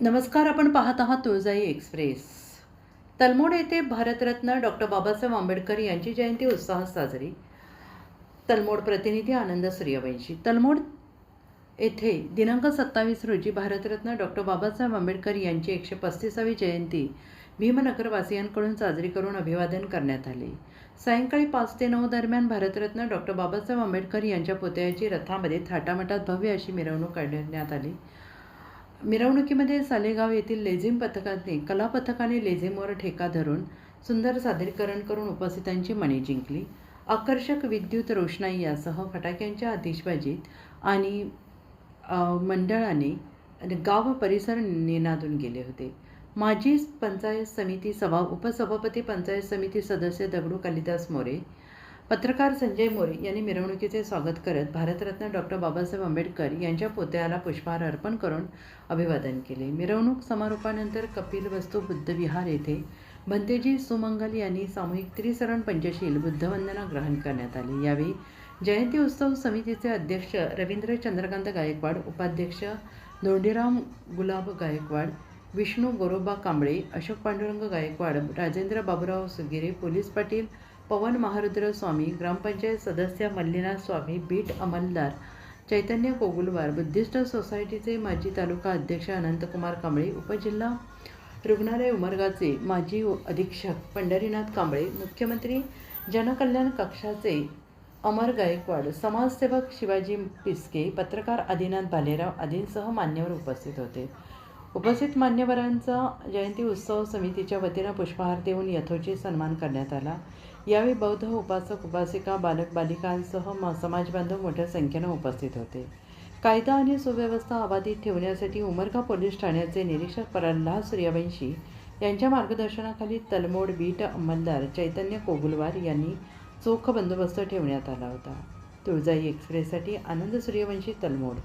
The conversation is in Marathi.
नमस्कार. आपण पाहत आहात तुळजाई एक्सप्रेस. तलमोड येथे भारतरत्न डॉक्टर बाबासाहेब आंबेडकर यांची जयंती उत्साहात साजरी. तलमोड प्रतिनिधी आनंद सूर्यवंशी. तलमोड येथे दिनांक 27 रोजी भारतरत्न डॉक्टर बाबासाहेब आंबेडकर यांची 135वी जयंती भीमनगरवासियांकडून साजरी करून अभिवादन करण्यात आले. सायंकाळी 5 ते 9 दरम्यान भारतरत्न डॉक्टर बाबासाहेब आंबेडकर यांच्या पुतळ्याची रथामध्ये थाटामाटात भव्य अशी मिरवणूक काढण्यात आली. मिरवणुकीमध्ये सालेगाव येथील लेझिम पथकाने कला पथकाने लेझिमवर ठेका धरून सुंदर सादरीकरण करून उपस्थितांची मने जिंकली. आकर्षक विद्युत रोषणाई यासह फटाक्यांच्या आतिषबाजीत आणि मंडळाने गाव परिसर निनादून गेले होते. माजी पंचायत समिती उपसभापती, पंचायत समिती सदस्य दगडू कालिदास मोरे, पत्रकार संजय मोरे यांनी मिरवणुकीचे स्वागत करत भारतरत्न डॉक्टर बाबासाहेब आंबेडकर यांच्या पुतळ्याला पुष्पहार अर्पण करून अभिवादन केले. मिरवणूक समारोपानंतर कपिलवस्तू बुद्धविहार येथे भंतेजी सुमंगल यांनी सामूहिक त्रिसरण पंचशील बुद्धवंदना ग्रहण करण्यात आली. यावेळी जयंती उत्सव समितीचे अध्यक्ष रवींद्र चंद्रकांत गायकवाड, उपाध्यक्ष धोंडीराम गुलाब गायकवाड, विष्णू गोरोबा कांबळे, अशोक पांडुरंग गायकवाड, राजेंद्र बाबुराव सुगिरे, पोलीस पाटील पवन महारुद्र स्वामी, ग्रामपंचायत सदस्य मल्लीनाथ स्वामी, बीट अंमलदार चैतन्य कोगुलवार, बुद्धिस्ट सोसायटीचे माजी तालुका अध्यक्ष अनंतकुमार कांबळे, उपजिल्हा रुग्णालय उमरगाचे माजी अधीक्षक पंढरीनाथ कांबळे, मुख्यमंत्री जनकल्याण कक्षाचे अमर गायकवाड, समाजसेवक शिवाजी पिस्के, पत्रकार आदिनाथ भालेराव आदींसह मान्यवर उपस्थित होते. उपस्थित मान्यवरांचा जयंती उत्सव समितीच्या वतीनं पुष्पहार देऊन यथोचित सन्मान करण्यात आला. यावेळी बौद्ध उपासक उपासिका, बालक बालिकांसह समाजबांधव मोठ्या संख्येनं उपस्थित होते. कायदा आणि सुव्यवस्था अबाधित ठेवण्यासाठी उमरगा पोलीस ठाण्याचे निरीक्षक प्रल्हाद सूर्यवंशी यांच्या मार्गदर्शनाखाली तलमोड बीट अंमलदार चैतन्य कोगुलवार यांनी चोख बंदोबस्त ठेवण्यात आला होता. तुळजाई एक्सप्रेससाठी आनंद सूर्यवंशी, तलमोड.